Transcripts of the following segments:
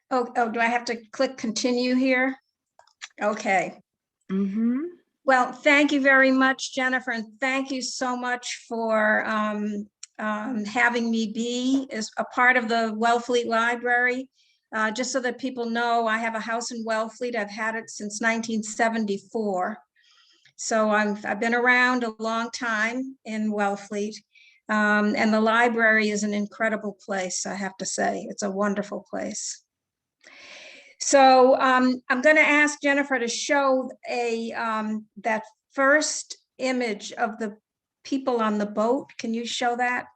Oh, do I have to click continue here? Okay. Mm-hmm. Well, thank you very much, Jennifer, and thank you so much for having me be as a part of the Wellfleet Library. Just so that people know, I have a house in Wellfleet. I've had it since 1974. So I've been around a long time in Wellfleet. And the library is an incredible place, I have to say. It's a wonderful place. So I'm going to ask Jennifer to show that first image of the people on the boat. Can you show that?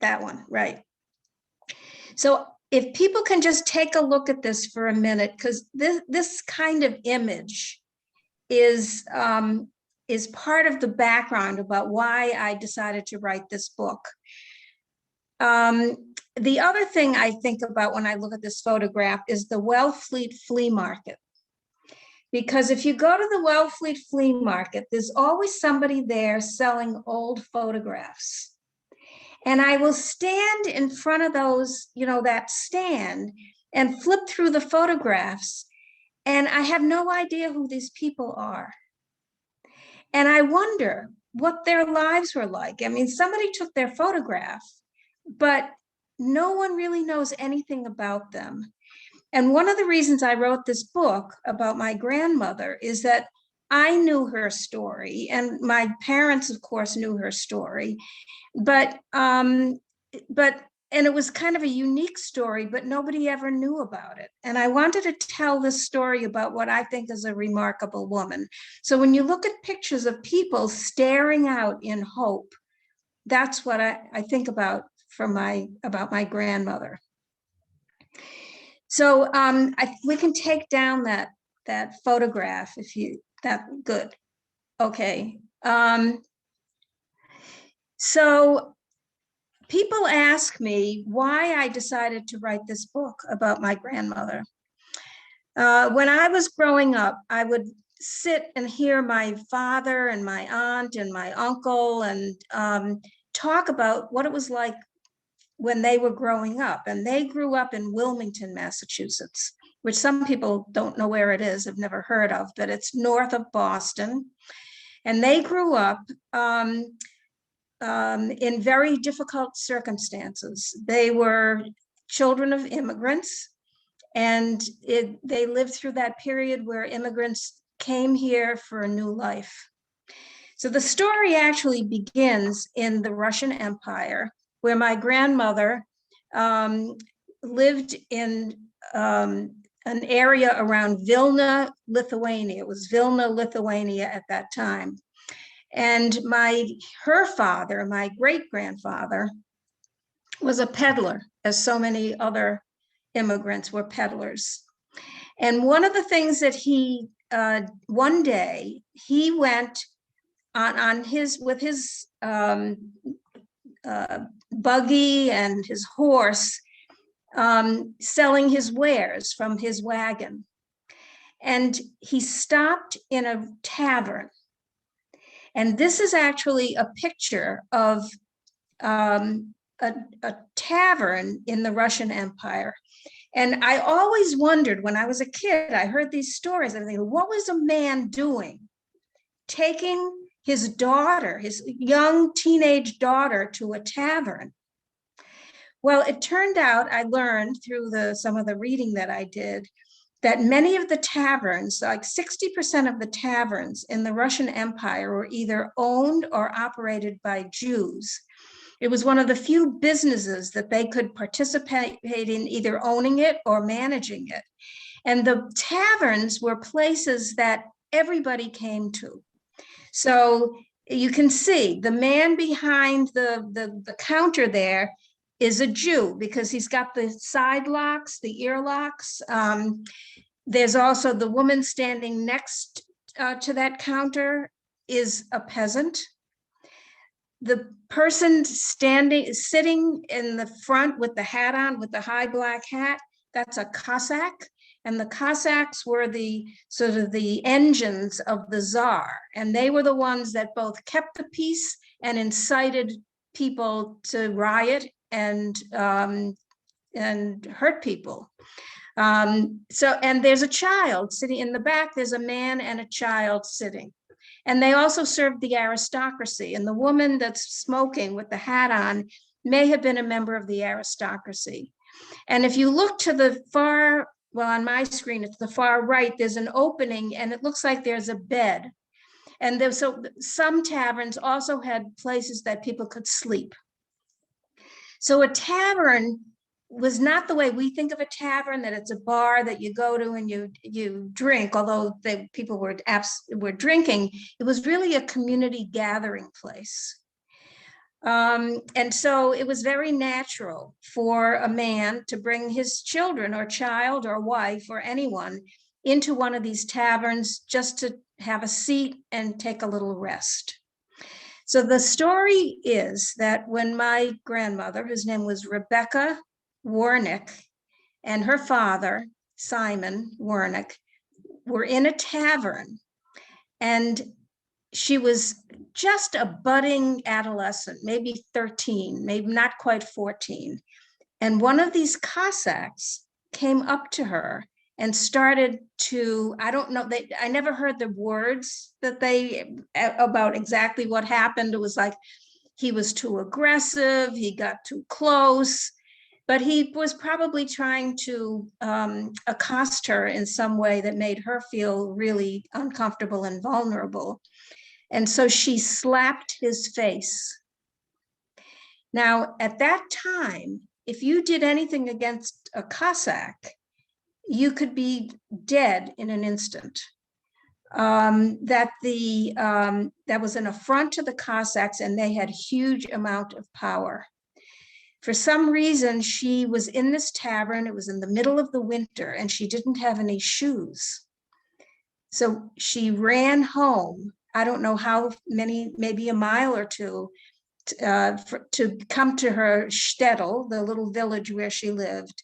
That one, right. So if people can just take a look at this for a minute, because this kind of image is part of the background about why I decided to write this book. The other thing I think about when I look at this photograph is the Wellfleet flea market. Because if you go to the Wellfleet flea market, there's always somebody there selling old photographs. And I will stand in front of those, that stand and flip through the photographs. And I have no idea who these people are. And I wonder what their lives were like. I mean, somebody took their photograph, but no one really knows anything about them. And one of the reasons I wrote this book about my grandmother is that I knew her story, and my parents, of course, knew her story, but it was kind of a unique story, but nobody ever knew about it. And I wanted to tell this story about what I think is a remarkable woman. So when you look at pictures of people staring out in hope, that's what I think about about my grandmother. So we can take down that photograph if good. Okay. So people ask me why I decided to write this book about my grandmother. When I was growing up, I would sit and hear my father and my aunt and my uncle and talk about what it was like when they were growing up. And they grew up in Wilmington, Massachusetts, which some people don't know where it is, have never heard of, but it's north of Boston. And they grew up in very difficult circumstances. They were children of immigrants, and they lived through that period where immigrants came here for a new life. So the story actually begins in the Russian Empire, where my grandmother lived in an area around Vilna, Lithuania. It was Vilna, Lithuania at that time. And her father, my great-grandfather, was a peddler, as so many other immigrants were peddlers. And one of the things that one day he went with his buggy and his horse, selling his wares from his wagon. And he stopped in a tavern. And this is actually a picture of a tavern in the Russian Empire. And I always wondered, when I was a kid, I heard these stories, I think, what was a man doing taking his daughter, his young teenage daughter, to a tavern? Well, it turned out, I learned through some of the reading that I did, that many of the taverns, like 60% of the taverns in the Russian Empire, were either owned or operated by Jews. It was one of the few businesses that they could participate in either owning it or managing it. And the taverns were places that everybody came to. So you can see the man behind the counter there is a Jew, because he's got the side locks, the ear locks. There's also the woman standing next to that counter is a peasant. The person sitting in the front with the hat on, with the high black hat, that's a Cossack. And the Cossacks were the sort of the engines of the Tsar. And they were the ones that both kept the peace and incited people to riot and hurt people. And there's a child sitting in the back. There's a man and a child sitting. And they also served the aristocracy. And the woman that's smoking with the hat on may have been a member of the aristocracy. And if you look to the far, well, on my screen, it's the far right, there's an opening and it looks like there's a bed. And so some taverns also had places that people could sleep. So a tavern was not the way we think of a tavern, that it's a bar that you go to and you drink, although people were drinking. It was really a community gathering place. And so it was very natural for a man to bring his children or child or wife or anyone into one of these taverns just to have a seat and take a little rest. So the story is that when my grandmother, whose name was Rebecca Warnick, and her father, Simon Warnick, were in a tavern, and she was just a budding adolescent, maybe 13, maybe not quite 14. And one of these Cossacks came up to her and started to, I don't know, I never heard the words about exactly what happened. It was like he was too aggressive, he got too close, but he was probably trying to accost her in some way that made her feel really uncomfortable and vulnerable. And so she slapped his face. Now, at that time, if you did anything against a Cossack, you could be dead in an instant. That was an affront to the Cossacks, and they had huge amount of power. For some reason, she was in this tavern. It was in the middle of the winter, and she didn't have any shoes. So she ran home. I don't know how many, maybe a mile or two, to come to her shtetl, the little village where she lived,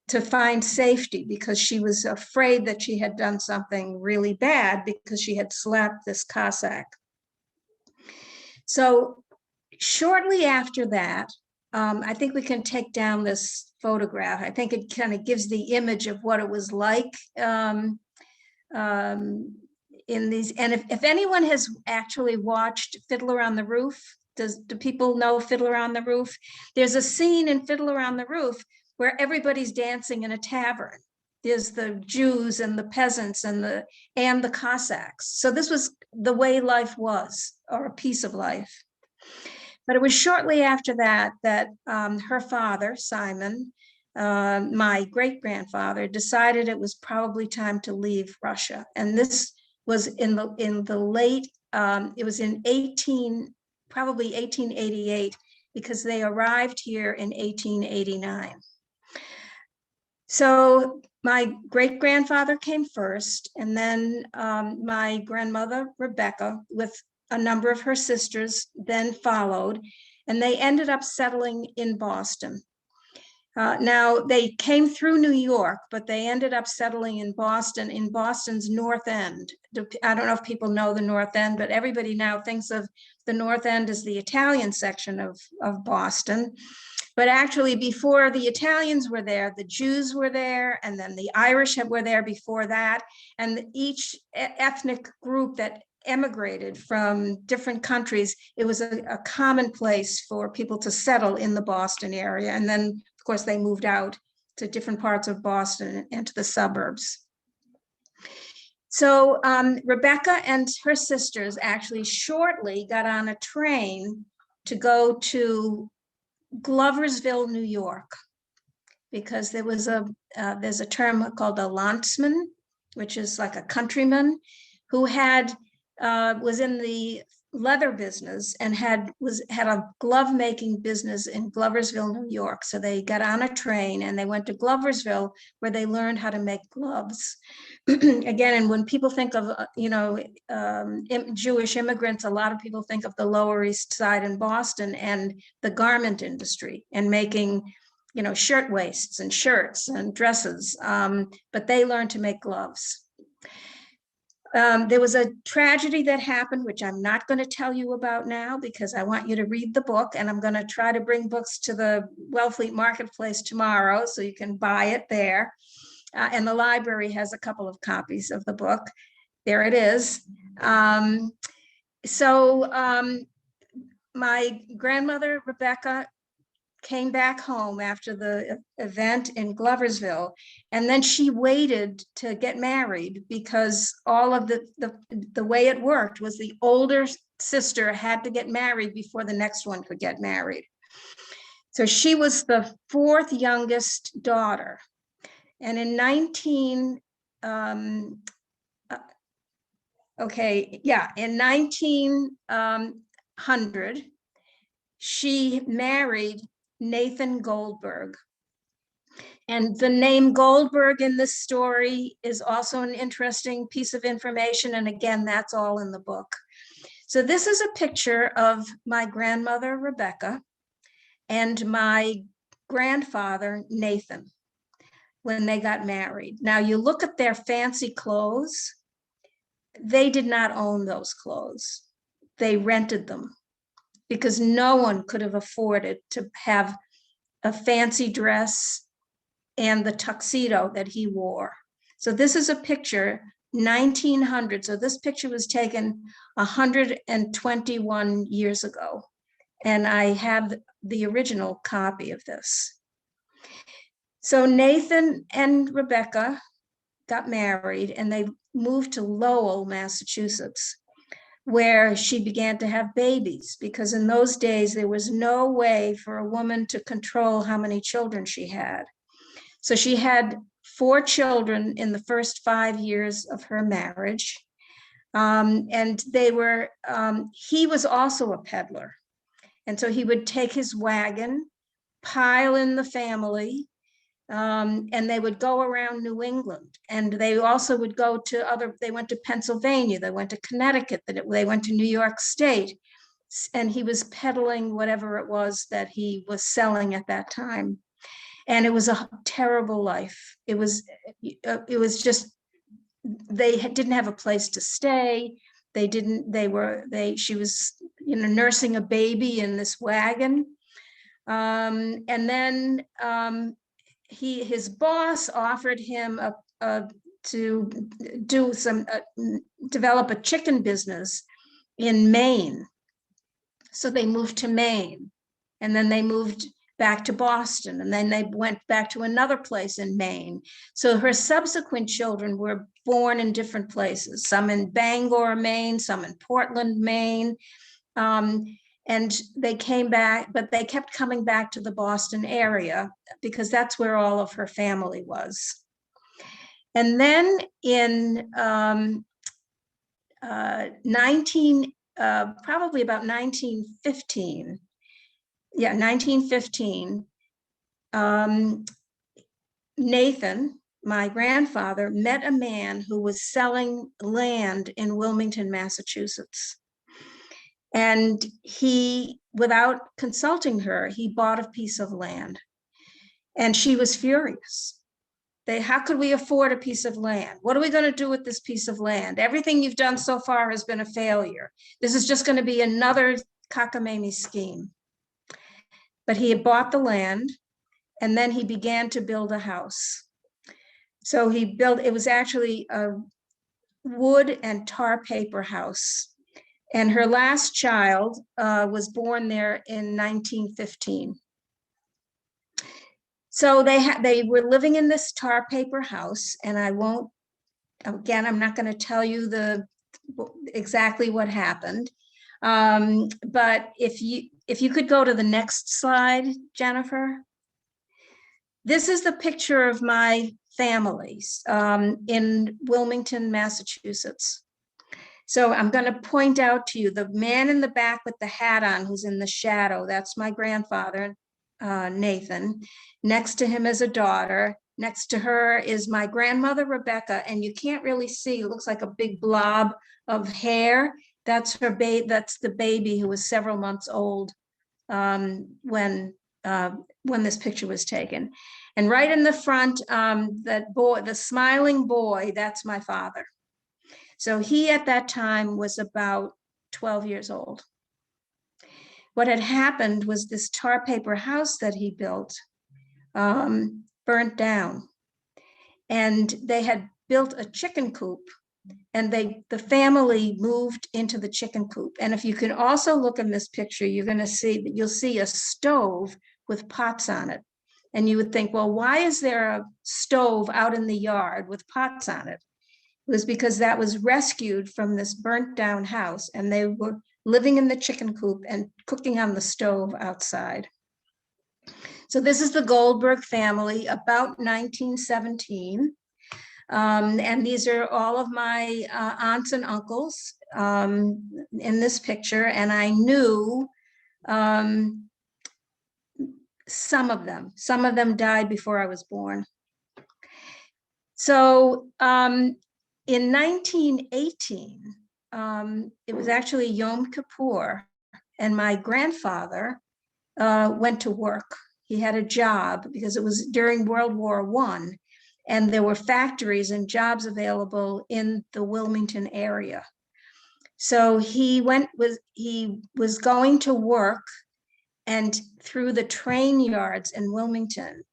to find safety, because she was afraid that she had done something really bad because she had slapped this Cossack. So shortly after that, I think we can take down this photograph. I think it kind of gives the image of what it was like in these. And if anyone has actually watched Fiddler on the Roof, do people know Fiddler on the Roof? There's a scene in Fiddler on the Roof where everybody's dancing in a tavern. There's the Jews and the peasants and the Cossacks. So this was the way life was, or a piece of life. But it was shortly after that her father, Simon, my great-grandfather, decided it was probably time to leave Russia. And this was in the late, it was in probably 1888, because they arrived here in 1889. So my great-grandfather came first, and then my grandmother, Rebecca, with a number of her sisters, then followed, and they ended up settling in Boston. Now, they came through New York, but they ended up settling in Boston's North End. I don't know if people know the North End, but everybody now thinks of the North End as the Italian section of Boston. But actually, before the Italians were there, the Jews were there, and then the Irish were there before that. And each ethnic group that emigrated from different countries, it was a common place for people to settle in the Boston area. And then, of course, they moved out to different parts of Boston and to the suburbs. So Rebecca and her sisters actually shortly got on a train to go to Gloversville, New York, because there's a term called a landsman, which is like a countryman who was in the leather business and had a glove making business in Gloversville, New York. So they got on a train and they went to Gloversville, where they learned how to make gloves. Again, and when people think of Jewish immigrants, a lot of people think of the Lower East Side in Boston and the garment industry and making shirt waists and shirts and dresses, but they learned to make gloves. There was a tragedy that happened, which I'm not going to tell you about now because I want you to read the book, and I'm going to try to bring books to the Wellfleet Marketplace tomorrow so you can buy it there. And the library has a couple of copies of the book. There it is. My grandmother, Rebecca, came back home after the event in Gloversville, and then she waited to get married because all of the way it worked was the older sister had to get married before the next one could get married. So she was the fourth youngest daughter. And in 1900, she married Nathan Goldberg. And the name Goldberg in this story is also an interesting piece of information. And again, that's all in the book. So this is a picture of my grandmother, Rebecca, and my grandfather, Nathan, when they got married. Now you look at their fancy clothes. They did not own those clothes. They rented them because no one could have afforded to have a fancy dress and the tuxedo that he wore. So this is a picture, 1900. So this picture was taken 121 years ago. And I have the original copy of this. So Nathan and Rebecca got married and they moved to Lowell, Massachusetts, where she began to have babies, because in those days, there was no way for a woman to control how many children she had. So she had 4 children in the first 5 years of her marriage. And he was also a peddler. And so he would take his wagon, pile in the family, and they would go around New England. And they also would go to they went to Pennsylvania, they went to Connecticut, they went to New York State. And he was peddling whatever it was that he was selling at that time. And it was a terrible life. It was just, they didn't have a place to stay. She was, nursing a baby in this wagon. And then his boss offered him to develop a chicken business in Maine. So they moved to Maine, and then they moved back to Boston, and then they went back to another place in Maine. So her subsequent children were born in different places, some in Bangor, Maine, some in Portland, Maine. And they came back, but they kept coming back to the Boston probably about 1915. Yeah, 1915. Nathan, my grandfather, met a man who was selling land in Wilmington, Massachusetts. And he, without consulting her, he bought a piece of land. And she was furious. How could we afford a piece of land? What are we going to do with this piece of land? Everything you've done so far has been a failure. This is just going to be another cockamamie scheme. But he had bought the land, and then he began to build a house. So it was actually a wood and tar paper house. And her last child was born there in 1915. So they were living in this tar paper house, and I'm not going to tell you exactly what happened. But if you could go to the next slide, Jennifer. This is the picture of my family in Wilmington, Massachusetts. So I'm going to point out to you the man in the back with the hat on who's in the shadow. That's my grandfather, Nathan. Next to him is a daughter. Next to her is my grandmother, Rebecca, and you can't really see, it looks like a big blob of hair. That's her baby. That's the baby who was several months old when when this picture was taken. And right in the front, that boy, the smiling boy, that's my father. So he at that time was about 12 years old. What had happened was this tar paper house that he built burnt down. And they had built a chicken coop, and the family moved into the chicken coop. And if you can also look in this picture, you're going to see that you'll see a stove with pots on it. And you would think, well, why is there a stove out in the yard with pots on it? It was because that was rescued from this burnt down house, and they were living in the chicken coop and cooking on the stove outside. So this is the Goldberg family, about 1917. And these are all of my aunts and uncles in this picture. And I knew some of them. Some of them died before I was born. So in 1918, it was actually Yom Kippur, and my grandfather went to work. He had a job because it was during World War I, and there were factories and jobs available in the Wilmington area. So he was going to work and through the train yards in Wilmington,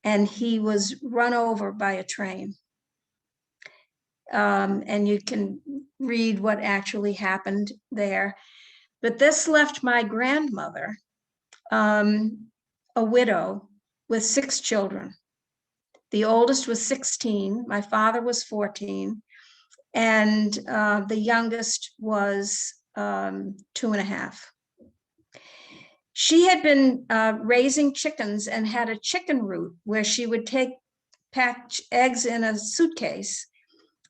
and he was run over by a train. And you can read what actually happened there. But this left my grandmother a widow with 6 children. The oldest was 16, my father was 14, and the youngest was 2.5. She had been raising chickens and had a chicken roost where she would pack eggs in a suitcase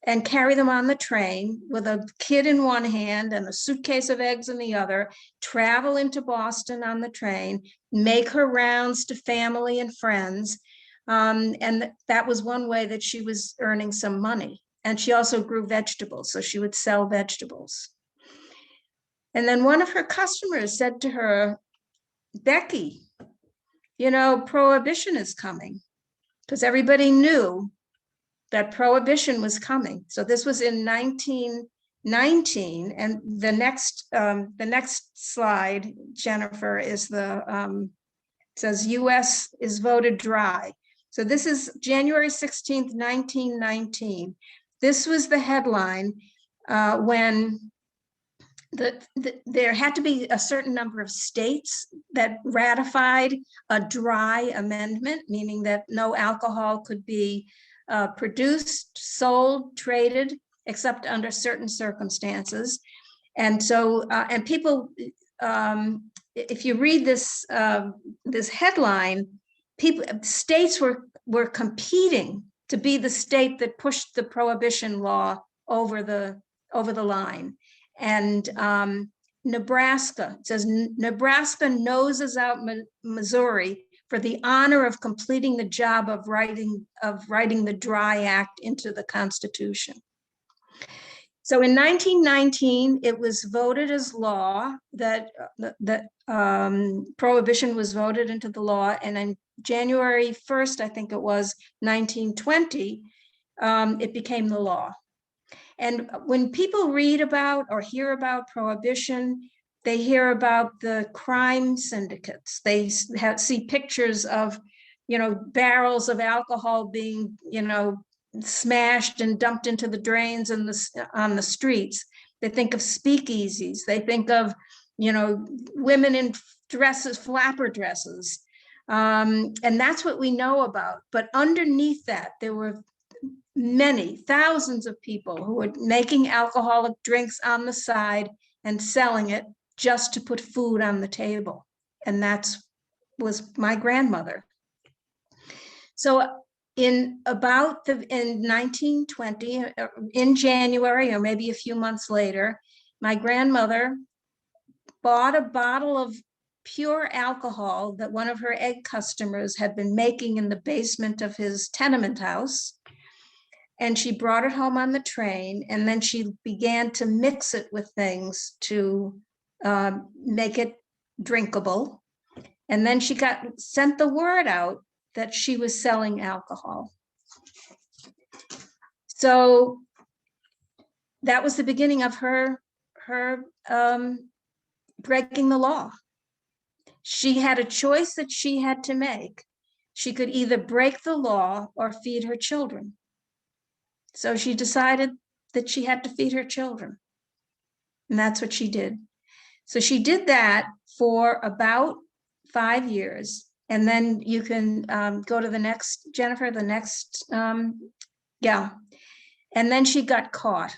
and carry them on the train with a kid in one hand and a suitcase of eggs in the other, travel into Boston on the train, make her rounds to family and friends. And that was one way that she was earning some money. And she also grew vegetables, so she would sell vegetables. And then one of her customers said to her, Becky, you know, Prohibition is coming, because everybody knew that Prohibition was coming. So this was in 1919, and the next slide, Jennifer, is says U.S. is voted dry. So this is January 16th, 1919. This was the headline when there had to be a certain number of states that ratified a dry amendment, meaning that no alcohol could be produced, sold, traded, except under certain circumstances. And so, and people, if you read this this headline, states were competing to be the state that pushed the prohibition law over the line. And Nebraska, it says Nebraska noses out Missouri for the honor of completing the job of writing the Dry Act into the Constitution. So in 1919, it was voted as law that Prohibition was voted into the law, and on January 1st, I think it was 1920, it became the law. And when people read about or hear about Prohibition, they hear about the crime syndicates. They see pictures of, you know, barrels of alcohol being, you know, smashed and dumped into the drains and on the streets. They think of speakeasies. They think of, you know, women in dresses, flapper dresses. And that's what we know about. But underneath that, there were many thousands of people who were making alcoholic drinks on the side and selling it just to put food on the table. And was my grandmother. So in 1920, in January, or maybe a few months later, my grandmother bought a bottle of pure alcohol that one of her egg customers had been making in the basement of his tenement house. And she brought it home on the train, and then she began to mix it with things to make it drinkable. And then she sent the word out that she was selling alcohol. So that was the beginning of her breaking the law. She had a choice that she had to make. She could either break the law or feed her children. So she decided that she had to feed her children. And that's what she did. So she did that for about 5 years. And then you can go to the next, Jennifer, the next, yeah. And then she got caught.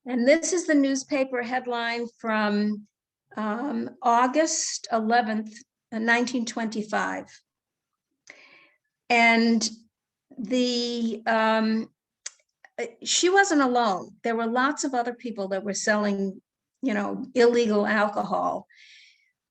And this is the newspaper headline from August 11th, 1925. And she wasn't alone. There were lots of other people that were selling, illegal alcohol.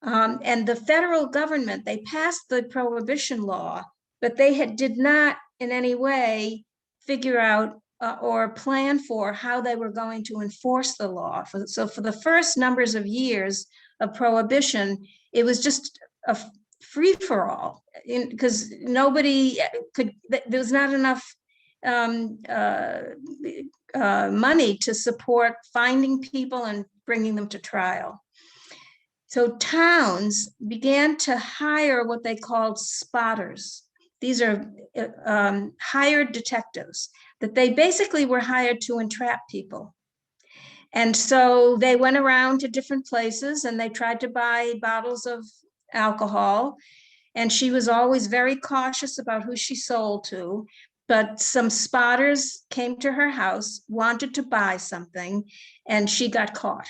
And the federal government, they passed the prohibition law, but they did not in any way figure out or plan for how they were going to enforce the law. So for the first numbers of years of prohibition, it was just a free-for-all, because nobody could, there was not enough money to support finding people and bringing them to trial. So towns began to hire what they called spotters. These are hired detectives that they basically were hired to entrap people. And so they went around to different places and they tried to buy bottles of alcohol. And she was always very cautious about who she sold to. But some spotters came to her house, wanted to buy something, and she got caught.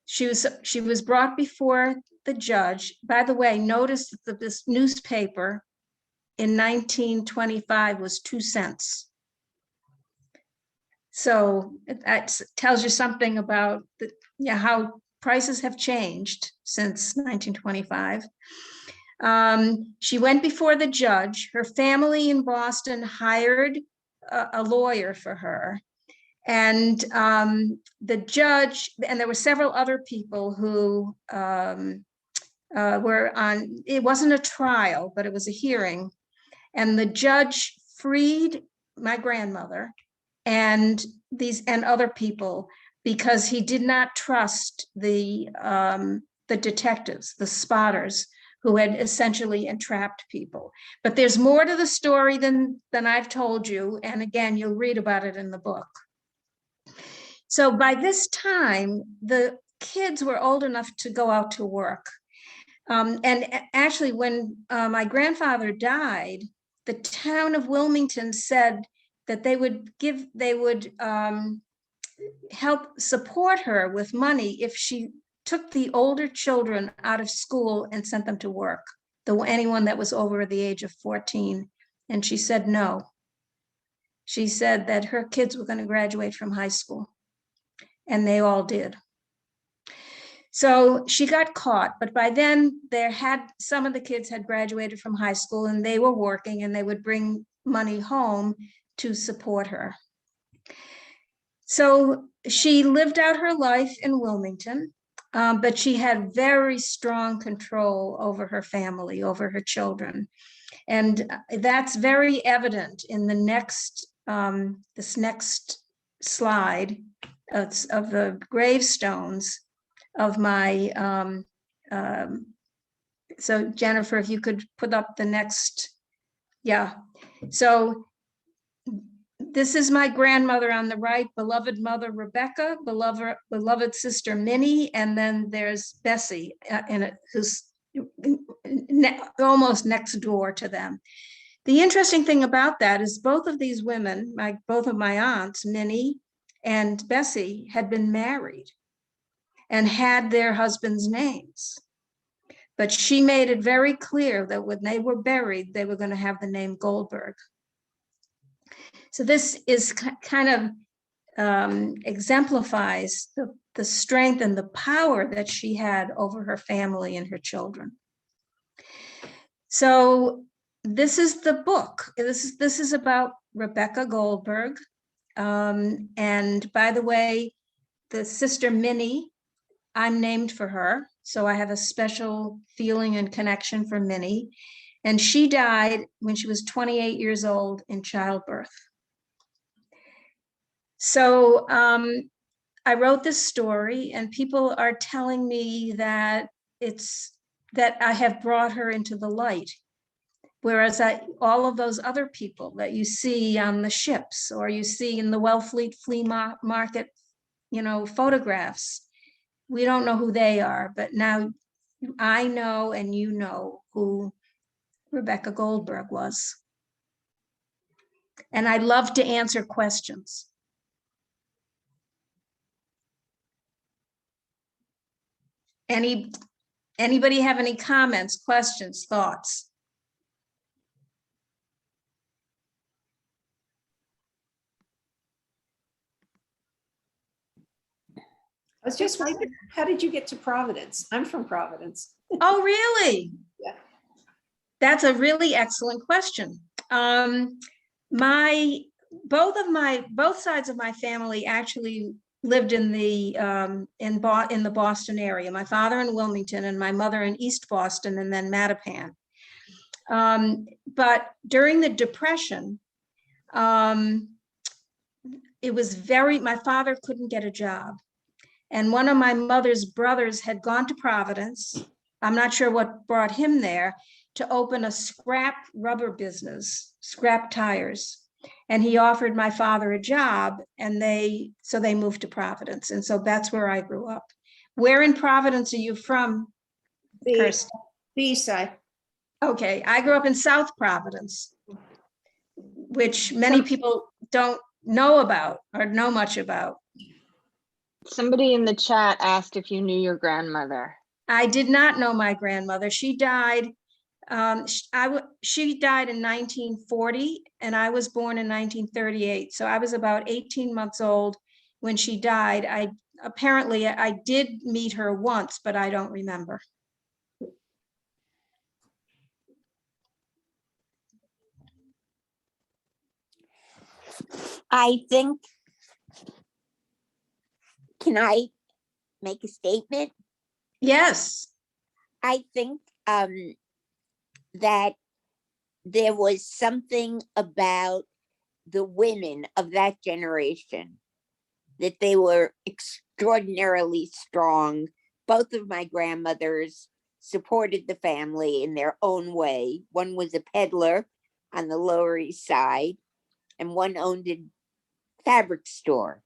She was brought before the judge. By the way, notice that this newspaper in 1925 was 2 cents. So that tells you something about how prices have changed since 1925. She went before the judge. Her family in Boston hired a lawyer for her. And the judge, and there were several other people who were on, it wasn't a trial, but it was a hearing. And the judge freed my grandmother and other people because he did not trust the detectives, the spotters, who had essentially entrapped people. But there's more to the story than I've told you. And again, you'll read about it in the book. So by this time, the kids were old enough to go out to work. And actually, when my grandfather died, the town of Wilmington said that they would help support her with money if she took the older children out of school and sent them to work, anyone that was over the age of 14. And she said no. She said that her kids were going to graduate from high school. And they all did. So she got caught, but by then some of the kids had graduated from high school and they were working and they would bring money home to support her. So she lived out her life in Wilmington, but she had very strong control over her family, over her children. And that's very evident in the this next slide of the gravestones of my, so Jennifer, if you could put up the next, yeah. So this is my grandmother on the right, beloved mother Rebecca, beloved sister Minnie, and then there's Bessie who's almost next door to them. The interesting thing about that is both of these women, both of my aunts, Minnie and Bessie, had been married and had their husbands' names. But she made it very clear that when they were buried, they were going to have the name Goldberg. So this is kind of exemplifies the strength and the power that she had over her family and her children. So this is the book. This is about Rebecca Goldberg. And by the way, the sister Minnie I'm named for her, so I have a special feeling and connection for Minnie. And she died when she was 28 years old in childbirth. So I wrote this story, and people are telling me that that I have brought her into the light. Whereas all of those other people that you see on the ships or you see in the Wellfleet flea market, photographs, we don't know who they are, but now I know and you know who Rebecca Goldberg was. And I love to answer questions. Anybody have any comments, questions, thoughts? I was just wondering, how did you get to Providence? I'm from Providence. Oh, really? Yeah. That's a really excellent question. Both sides of my family actually lived in the Boston area. My father in Wilmington and my mother in East Boston and then Mattapan. But during the Depression, my father couldn't get a job. And one of my mother's brothers had gone to Providence. I'm not sure what brought him there, to open a scrap rubber business, scrap tires. And he offered my father a job, and so they moved to Providence. And so that's where I grew up. Where in Providence are you from, Kirsten? The east side. Okay, I grew up in South Providence, which many people don't know about or know much about. Somebody in the chat asked if you knew your grandmother. I did not know my grandmother. She died. She died in 1940, and I was born in 1938. So I was about 18 months old when she died. I did meet her once, but I don't remember. I think, can I make a statement? Yes. I think that there was something about the women of that generation, that they were extraordinarily strong. Both of my grandmothers supported the family in their own way. One was a peddler on the Lower East Side, and one owned a fabric store.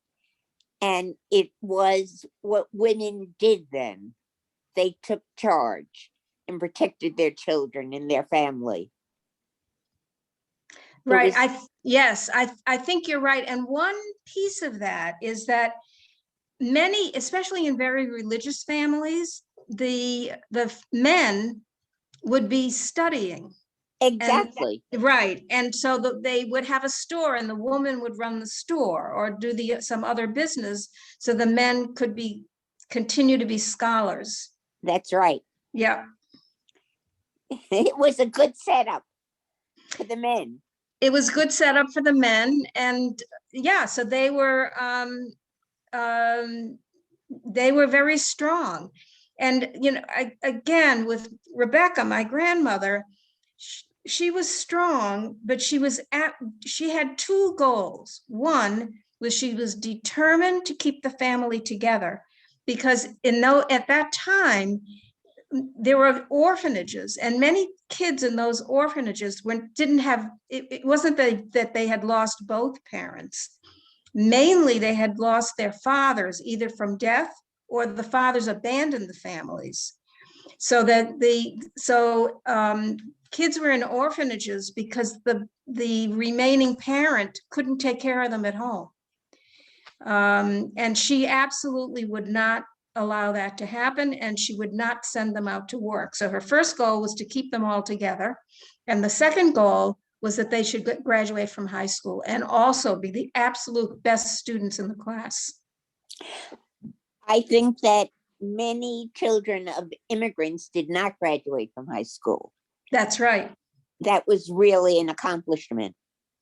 And it was what women did then. They took charge and protected their children and their family. Right. I think you're right. And one piece of that is that many, especially in very religious families, the men would be studying. Exactly. Right. And so they would have a store, and the woman would run the store or do some other business, so the men could continue to be scholars. That's right. Yeah. It was a good setup for the men. It was good setup for the men. And yeah, so they were very strong. And, again, with Rebecca, my grandmother, she was strong, but she had two goals. One was she was determined to keep the family together, because at that time, there were orphanages, and many kids in those orphanages didn't have, it wasn't that they had lost both parents. Mainly they had lost their fathers, either from death or the fathers abandoned the families. So kids were in orphanages because the remaining parent couldn't take care of them at home. And she absolutely would not allow that to happen, and she would not send them out to work. So her first goal was to keep them all together. And the second goal was that they should graduate from high school and also be the absolute best students in the class. I think that many children of immigrants did not graduate from high school. That's right. That was really an accomplishment.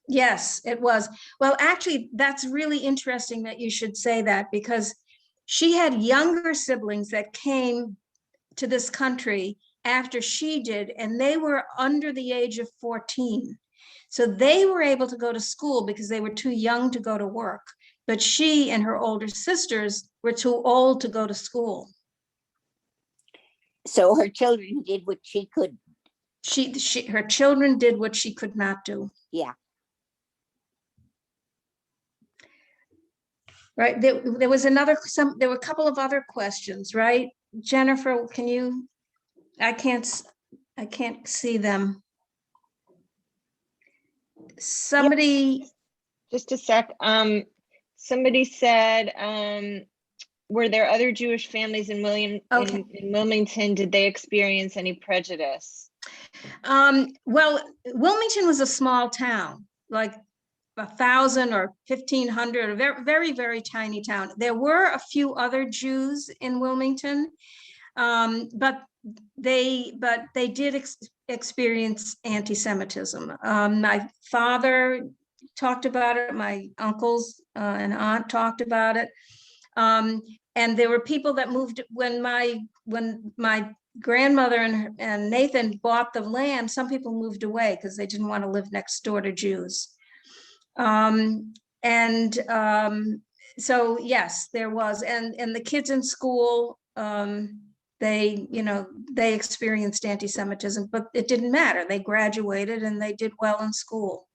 Yes, it was. Well, actually, that's really interesting that you should say that, because she had younger siblings that came to this country after she did, and they were under the age of 14. So they were able to go to school because they were too young to go to work. But she and her older sisters were too old to go to school. So her children did what she could. Her children did what she could not do. Yeah. Right. There was there were a couple of other questions, right? Jennifer, can you, I can't see them. Somebody, Just a sec. Somebody said, were there other Jewish families in Okay. in Wilmington? Did they experience any prejudice? well, Wilmington was a small town, like 1,000 or 1,500, a very, very, very tiny town. There were a few other Jews in Wilmington, but they did experience anti-Semitism. My father talked about it. My uncles and aunt talked about it. And there were people that moved when my grandmother and Nathan bought the land. Some people moved away because they didn't want to live next door to Jews. So yes, there was, and the kids in school, they experienced anti-Semitism, but it didn't matter. They graduated and they did well in school.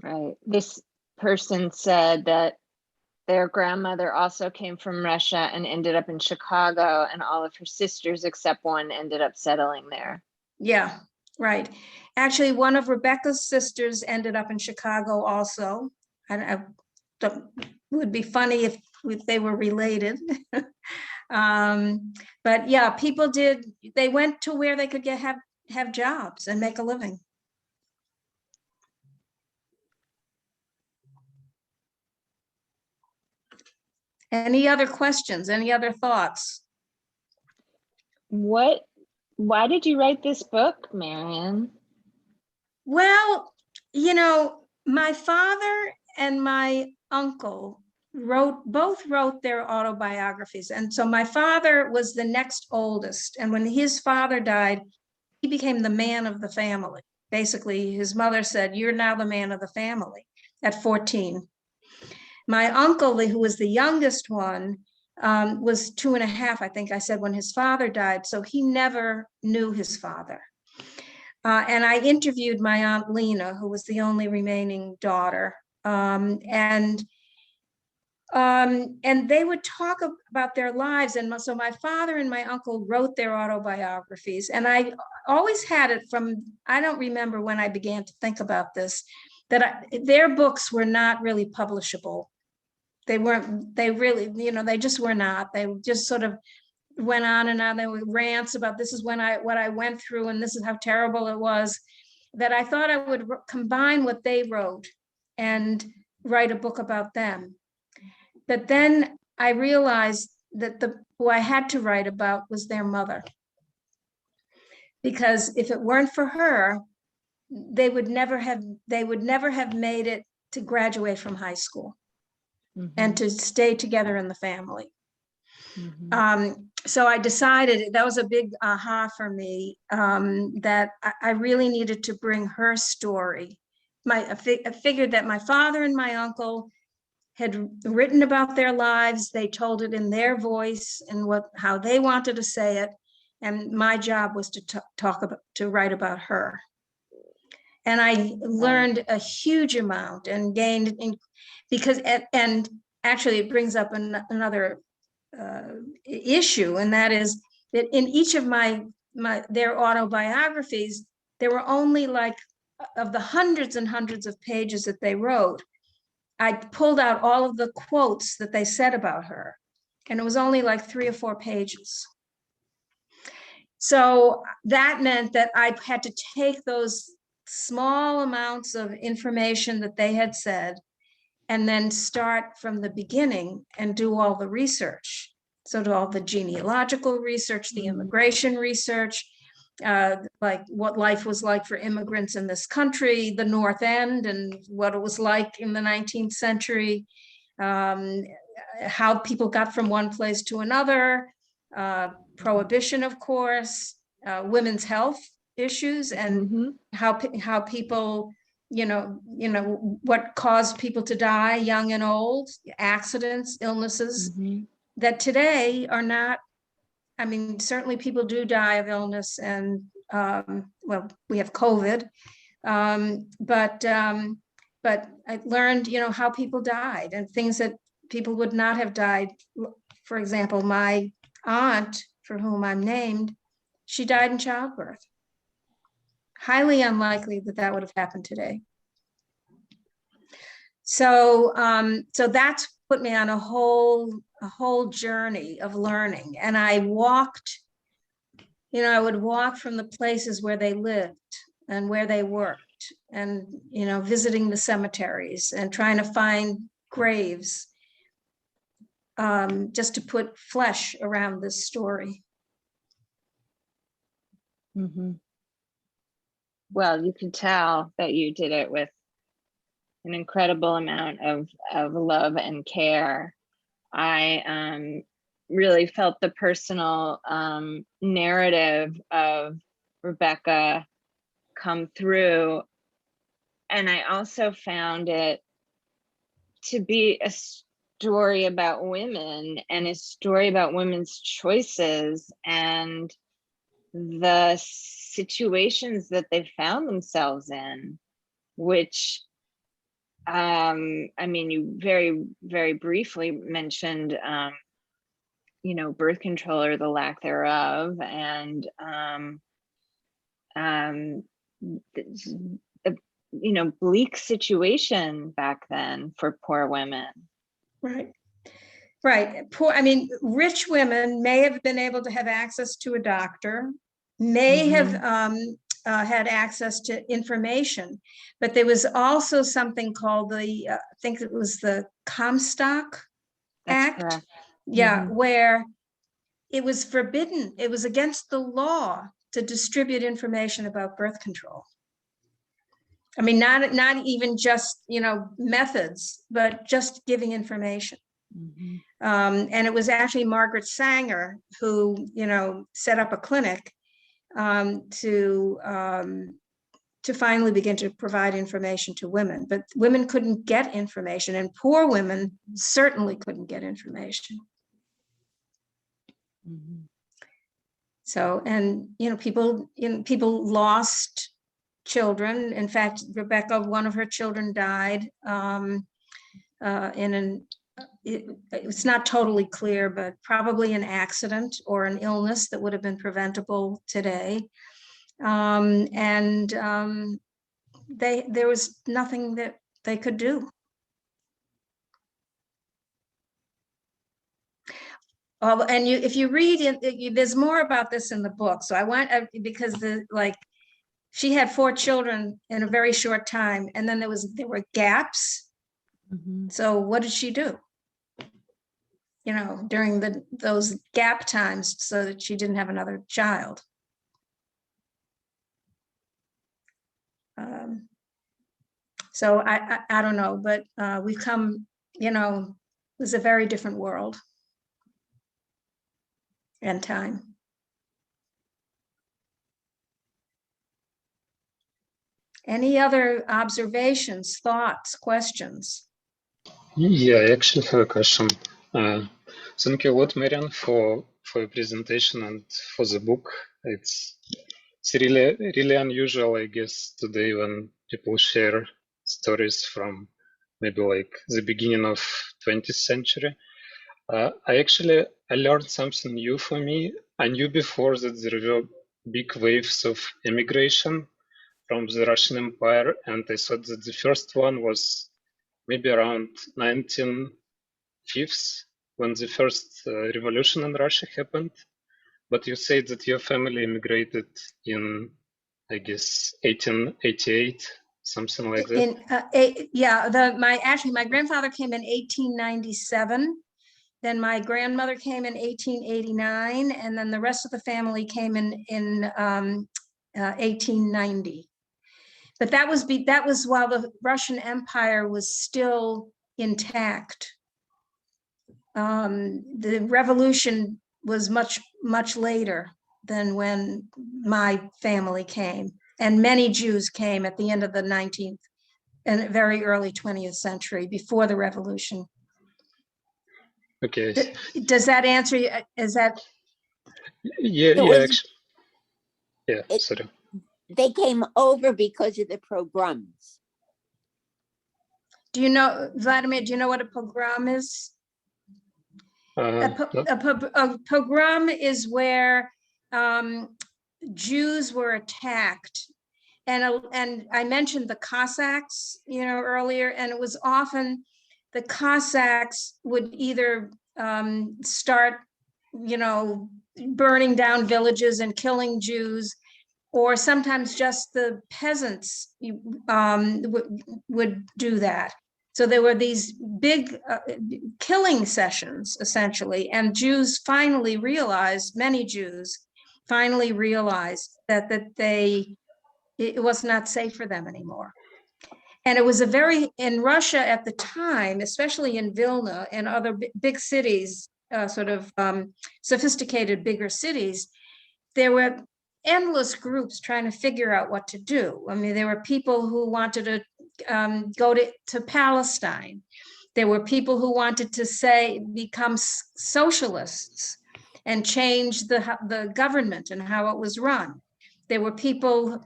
Right. This person said that their grandmother also came from Russia and ended up in Chicago, and all of her sisters except one ended up settling there. Yeah, right. Actually, one of Rebecca's sisters ended up in Chicago also. I would be funny if they were related. But yeah, people they went to where they could have jobs and make a living. Any other questions? Any other thoughts? Why did you write this book, Marian? Well, my father and my uncle both wrote their autobiographies. And so my father was the next oldest. And when his father died, he became the man of the family. Basically, his mother said, "You're now the man of the family," at 14. My uncle, who was the youngest one, was 2.5, I think I said, when his father died. So he never knew his father. And I interviewed my Aunt Lena, who was the only remaining daughter. And they would talk about their lives. And so my father and my uncle wrote their autobiographies. And I always had it from, I don't remember when I began to think about this, that their books were not really publishable. They just were not. They just sort of went on and on. There were rants about this is what I went through and this is how terrible it was, that I thought I would combine what they wrote and write a book about them. But then I realized that who I had to write about was their mother. Because if it weren't for her, they would never have made it to graduate from high school. Mm-hmm. And to stay together in the family. Mm-hmm. So I decided, that was a big aha for me, that I really needed to bring her story. I figured that my father and my uncle had written about their lives. They told it in their voice and how they wanted to say it. And my job was to write about her. And I learned a huge amount and gained because actually it brings up another issue, and that is that in each of their autobiographies, there were only of the hundreds and hundreds of pages that they wrote, I pulled out all of the quotes that they said about her, and it was only 3 or 4 pages. So that meant that I had to take those small amounts of information that they had said and then start from the beginning and do all the research. So do all the genealogical research, the immigration research, what life was like for immigrants in this country, the North End, and what it was like in the 19th century, how people got from one place to another, prohibition, of course, women's health issues, and Mhm. how people, what caused people to die, young and old, accidents, illnesses, Mhm. that today are not. I mean, certainly people do die of illness, and well, we have COVID, but I learned, how people died and things that people would not have died. For example, my aunt, for whom I'm named, she died in childbirth. Highly unlikely that that would have happened today. So, so that's put me on a whole journey of learning. And I walked, I would walk from the places where they lived and where they worked, and, visiting the cemeteries and trying to find graves, just to put flesh around this story. Mhm. Well, you can tell that you did it with an incredible amount of love and care. I really felt the personal narrative of Rebecca come through. And I also found it to be a story about women, and a story about women's choices and the situations that they found themselves in, which I mean, you very, very briefly mentioned, birth control or the lack thereof, and bleak situation back then for poor women. Right. Right. Poor, I mean, rich women may have been able to have access to a doctor, may have had access to information, but there was also something called the, I think it was the Comstock That's Act. correct. Yeah, where it was forbidden, it was against the law to distribute information about birth control. I mean, not even just, methods, but just giving information. And it was actually Margaret Sanger who, set up a clinic to finally begin to provide information to women. But women couldn't get information, and poor women certainly couldn't get information. So, and, people lost children. In fact, Rebecca, one of her children died it's not totally clear, but probably an accident or an illness that would have been preventable today. And there was nothing that they could do. And if you read it, there's more about this in the book. So I went because she had 4 children in a very short time, and then there were gaps. So what did she do? During those gap times, so that she didn't have another child. So I don't know, but we've come, it was a very different world and time. Any other observations, thoughts, questions? Yeah, I actually have a question. Thank you a lot, Marian, for your presentation and for the book. It's really unusual, I guess, today when people share stories from maybe like the beginning of 20th century. I learned something new for me. I knew before that there were big waves of immigration from the Russian Empire, and I thought that the first one was maybe around 1950s when the first revolution in Russia happened. But you said that your family immigrated in, I guess, 1888, something like that. My grandfather came in 1897. Then my grandmother came in 1889, and then the rest of the family came in 1890. But that was while the Russian Empire was still intact. the revolution was much later than when my family came. And many Jews came at the end of the 19th and very early 20th century before the revolution. Okay. Does that answer you? Is that? Yeah, It yeah, was- actually. Yeah, It- sorry. They came over because of the pogroms. Do you know, Vladimir, do you know what a pogrom is? A pogrom is where Jews were attacked. And I mentioned the Cossacks, earlier, and it was often the Cossacks would either start, burning down villages and killing Jews, or sometimes just the peasants would do that. So there were these big killing sessions, essentially, and Jews finally realized, many Jews finally realized that it was not safe for them anymore. And it was in Russia at the time, especially in Vilna and other big cities, sophisticated bigger cities, there were endless groups trying to figure out what to do. I mean, there were people who wanted to go to Palestine. There were people who wanted to become socialists and change the government and how it was run. There were people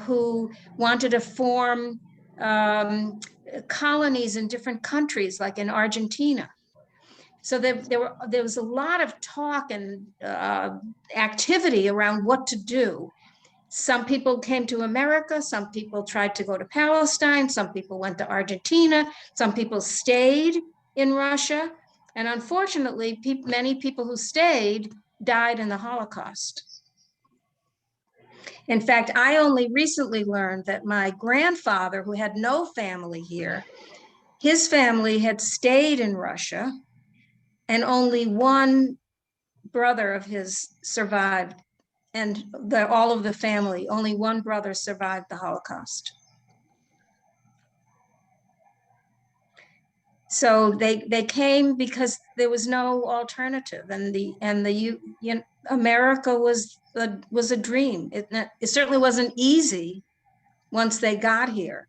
who wanted to form colonies in different countries, like in Argentina. So there was a lot of talk and activity around what to do. Some people came to America, some people tried to go to Palestine, some people went to Argentina, some people stayed in Russia. And unfortunately, many people who stayed died in the Holocaust. In fact, I only recently learned that my grandfather, who had no family here, his family had stayed in Russia, and only one brother of his survived, and all of the family, only one brother survived the Holocaust. So they came because there was no alternative, and America was a dream. It certainly wasn't easy once they got here,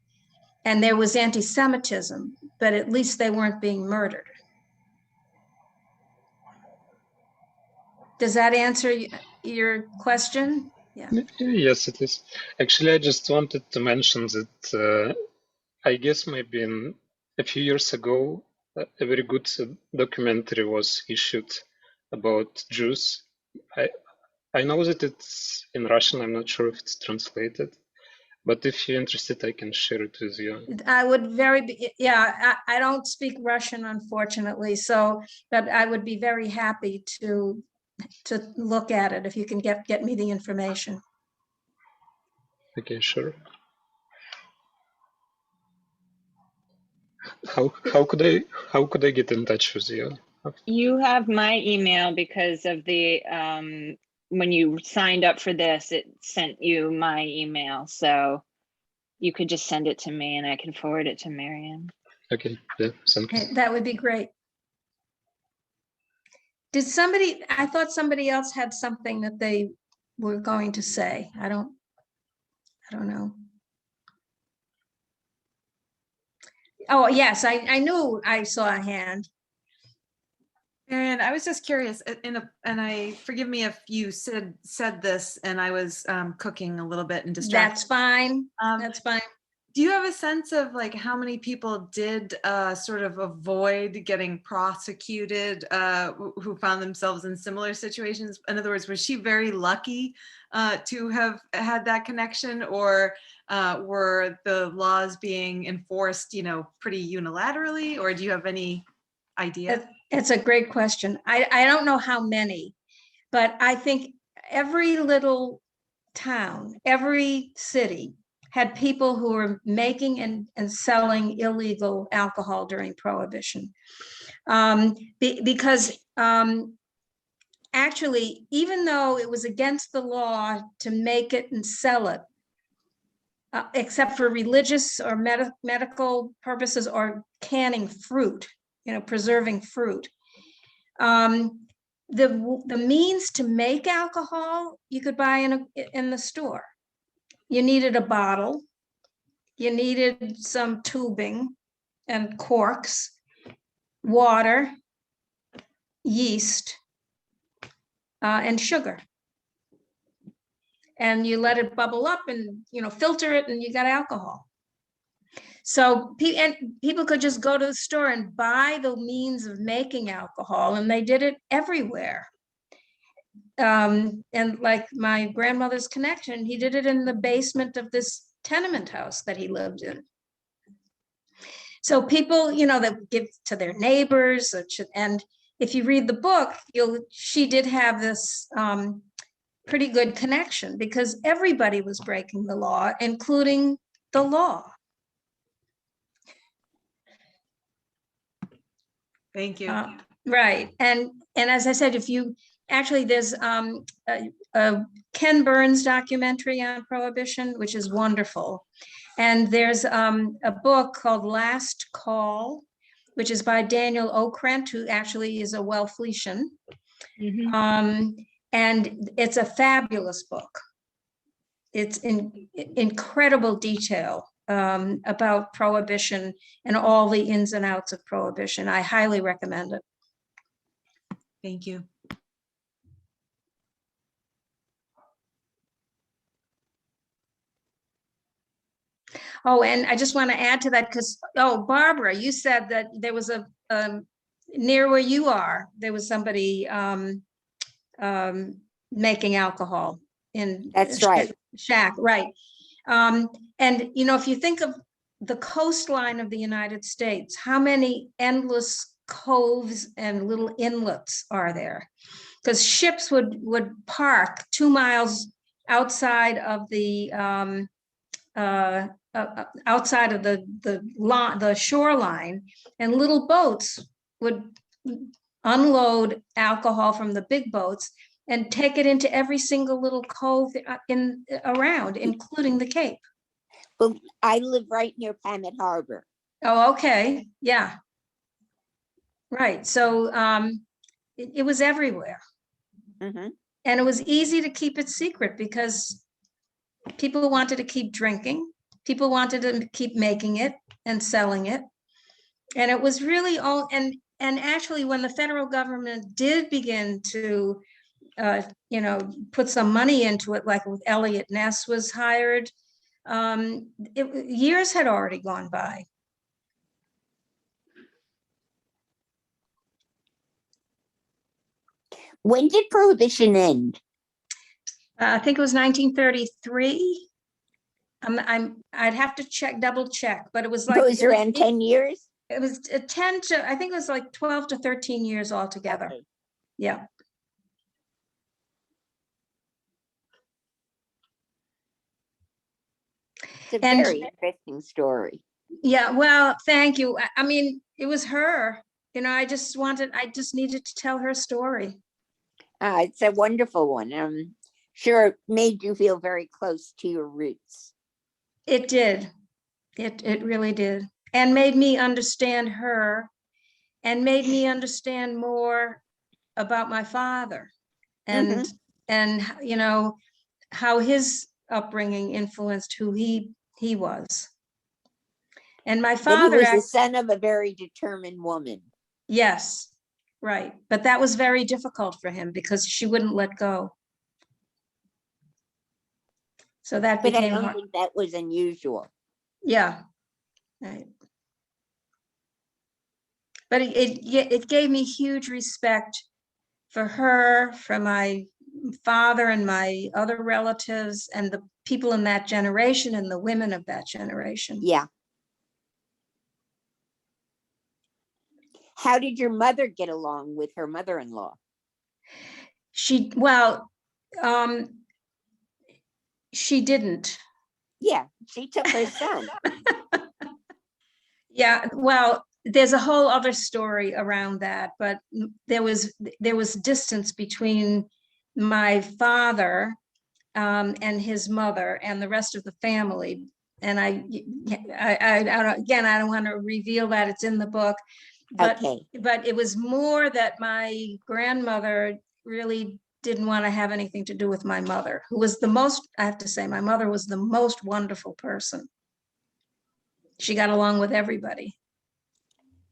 and there was anti-Semitism, but at least they weren't being murdered. Does that answer your question? Yeah. Yes, it is. Actually, I just wanted to mention that I guess maybe a few years ago, a very good documentary was issued about Jews. I know that it's in Russian. I'm not sure if it's translated, but if you're interested, I can share it with you. I would I don't speak Russian, unfortunately, but I would be very happy to look at it if you can get me the information. Okay, sure. How could I get in touch with you? You have my email because of the when you signed up for this, it sent you my email. So you could just send it to me and I can forward it to Marian. Okay, yeah, thank you. That would be great. I thought somebody else had something that they were going to say. I don't know. Oh, yes, I knew I saw a hand. And I was just curious, and forgive me if you said this, and I was cooking a little bit and distracted. That's fine. That's fine. Do you have a sense of like how many people did sort of avoid getting prosecuted who found themselves in similar situations? In other words, was she very lucky to have had that connection, or were the laws being enforced, pretty unilaterally, or do you have any idea? It's a great question. I don't know how many, but I think every little town, every city had people who were making and selling illegal alcohol during Prohibition. Because actually, even though it was against the law to make it and sell it, except for religious or medical purposes or canning fruit, preserving fruit, The means to make alcohol you could buy in the store. You needed a bottle, you needed some tubing and corks, water, yeast, and sugar. And you let it bubble up and, filter it, and you got alcohol. So people could just go to the store and buy the means of making alcohol, and they did it everywhere. And like my grandmother's connection, he did it in the basement of this tenement house that he lived in. So people, that give to their neighbors, and if you read the book, she did have this pretty good connection, because everybody was breaking the law, including the law. Thank you. Right. And as I said, there's a Ken Burns documentary on Prohibition, which is wonderful. And there's a book called Last Call, which is by Daniel Okrent, who actually is a Wellfletian. And it's a fabulous book. It's in incredible detail about Prohibition and all the ins and outs of Prohibition. I highly recommend it. Thank you. Oh, and I just want to add to that, because, Barbara, you said that there was near where you are, there was somebody making alcohol in. That's right. Shack, right. And, if you think of the coastline of the United States, how many endless coves and little inlets are there? Because ships would park 2 miles outside of the the shoreline, and little boats would unload alcohol from the big boats and take it into every single little cove around, including the Cape. Well, I live right near Pamet Harbor. Oh, okay. Yeah. Right. So it was everywhere. Mm-hmm. And it was easy to keep it secret, because people wanted to keep drinking. People wanted to keep making it and selling it. And it was really all, and actually when the federal government did begin to, put some money into it, like with Elliot Ness was hired, years had already gone by. When did Prohibition end? I think it was 1933. I'd have to double check, but it was like. It was around 10 years? It was 10 to, I think it was like 12 to 13 years altogether. Okay. Yeah. It's a very interesting story. Yeah, well, thank you. I mean, it was her, I just needed to tell her story. It's a wonderful one. I'm sure it made you feel very close to your roots. It did. It really did. And made me understand her, and made me understand more about my father, and how his upbringing influenced who he was. And my father was the son of a very determined woman. Yes, right. But that was very difficult for him, because she wouldn't let go. So that But became I don't hard. think that was unusual. Yeah. Right. But it gave me huge respect for her, for my father and my other relatives, and the people in that generation, and the women of that generation. Yeah. How did your mother get along with her mother-in-law? She didn't. Yeah, she took her son. Yeah, well, there's a whole other story around that, but there was distance between my father and his mother and the rest of the family. And I don't want to reveal that. It's in the book. But, Okay. but it was more that my grandmother really didn't want to have anything to do with my mother, who was the most, I have to say, my mother was the most wonderful person. She got along with everybody.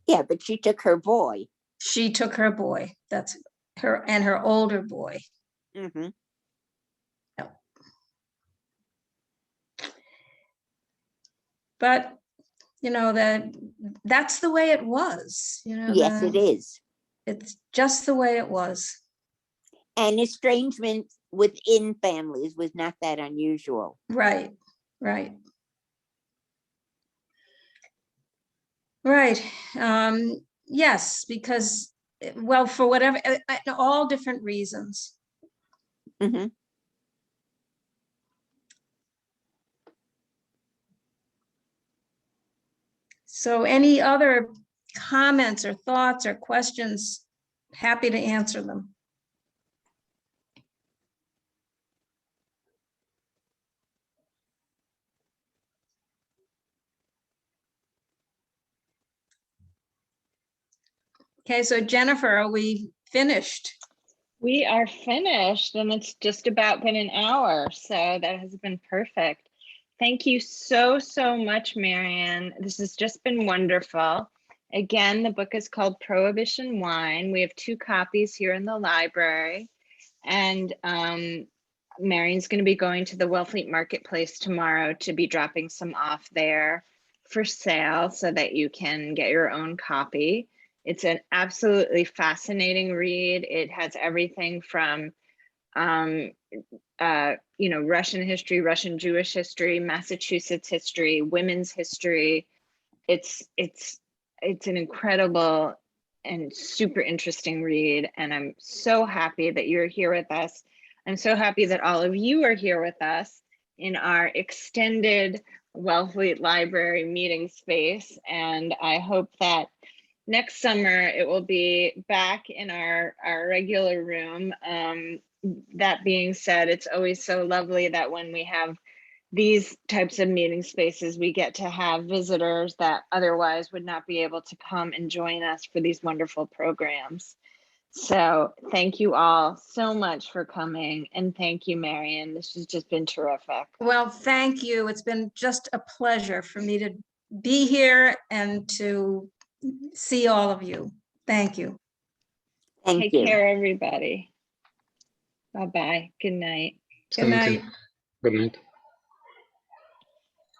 Yeah, but she took her boy. She took her boy, that's her, and her older boy. Hmm. But, you know, that's the way it was, you know. Yes, it is. It's just the way it was. And estrangement within families was not that unusual. Right, right. Right. Yes, because, well, for whatever, all different reasons. Hmm. So any other comments or thoughts or questions? Happy to answer them. Okay, so Jennifer, are we finished? We are finished and it's just about been an hour. So that has been perfect. Thank you so, so much, Marian. This has just been wonderful. Again, the book is called Prohibition Wine. We have 2 copies here in the library. And Marian's going to be going to the Wellfleet Marketplace tomorrow to be dropping some off there for sale so that you can get your own copy. It's an absolutely fascinating read. It has everything from, you know, Russian history, Russian Jewish history, Massachusetts history, women's history. It's an incredible and super interesting read. And I'm so happy that you're here with us. I'm so happy that all of you are here with us in our extended Wellfleet Library meeting space. And I hope that next summer it will be back in our regular room. That being said, it's always so lovely that when we have these types of meeting spaces, we get to have visitors that otherwise would not be able to come and join us for these wonderful programs. So thank you all so much for coming, and thank you, Marian. This has just been terrific. Well, thank you. It's been just a pleasure for me to be here and to see all of you. Thank you. Thank Take you. care, everybody. Bye-bye. Good night. Good Thank you. night. Good night.